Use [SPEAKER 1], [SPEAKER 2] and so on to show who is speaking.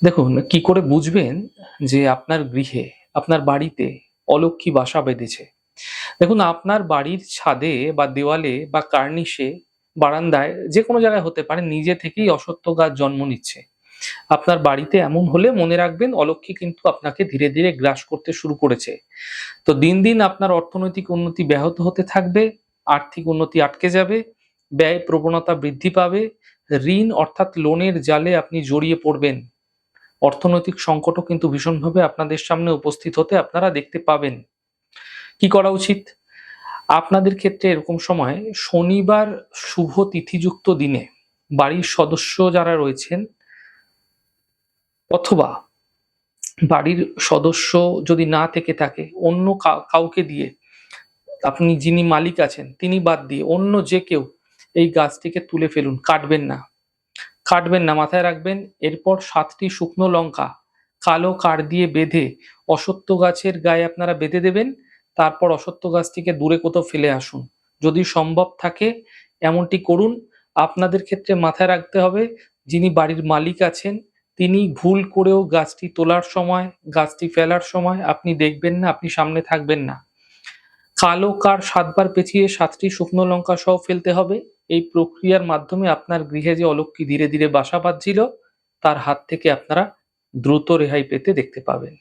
[SPEAKER 1] দেখুন, কি করে বুঝবেন যে আপনার গৃহে, আপনার বাড়িতে অলক্ষী বাসা বেঁধেছে? দেখুন, আপনার বাড়ির ছাদে বা দেওয়ালে বা কার্নিশে, বারান্দায় যেকোনো জায়গায় হতে পারে নিজে থেকেই অশ্বত্থ গাছ জন্ম নিচ্ছে। আপনার বাড়িতে এমন হলে মনে রাখবেন অলক্ষী কিন্তু আপনাকে ধীরে, ধীরে গ্রাস করতে শুরু করেছে। তো দিন, দিন আপনার অর্থনৈতিক উন্নতি ব্যাহত হতে থাকবে, আর্থিক উন্নতি আটকে যাবে, ব্যয় প্রবণতা বৃদ্ধি পাবে, ঋণ অর্থাৎ লোনের জালে আপনি জড়িয়ে পড়বেন। অর্থনৈতিক সংকটও কিন্তু ভীষণভাবে আপনাদের সামনে উপস্থিত হতে আপনারা দেখতে পাবেন। কি করা উচিত? আপনাদের ক্ষেত্রে এরকম সময় শনিবার শুভ তিথিযুক্ত দিনে বাড়ির সদস্য যারা রয়েছেন অথবা বাড়ির সদস্য যদি না থেকে থাকে অন্য কাউকে দিয়ে, আপনি যিনি মালিক আছেন তিনি বাদ দিয়ে অন্য যে কেউ এই গাছটিকে তুলে ফেলুন। কাটবেন না। কাটবেন না, মাথায় রাখবেন। এরপর ৭ টি শুকনো লঙ্কা কালো কাঠ দিয়ে বেঁধে অশ্বত্থ গাছের গায়ে আপনারা বেঁধে দেবেন। তারপর অশ্বত্থ গাছটিকে দূরে কোথাও ফেলে আসুন। যদি সম্ভব থাকে এমনটি করুন। আপনাদের ক্ষেত্রে মাথায় রাখতে হবে, যিনি বাড়ির মালিক আছেন তিনি ভুল করেও গাছটি তোলার সময়, গাছটি ফেলার সময় আপনি দেখবেন না, আপনি সামনে থাকবেন না। কালো কার ৭ বার পেঁচিয়ে ৭ টি শুকনো লঙ্কা সহ ফেলতে হবে। এই প্রক্রিয়ার মাধ্যমে আপনার গৃহে যে অলক্ষী ধীরে, ধীরে বাসা বাঁধছিল, তার হাত থেকে আপনারা দ্রুত রেহাই পেতে দেখতে পাবেন।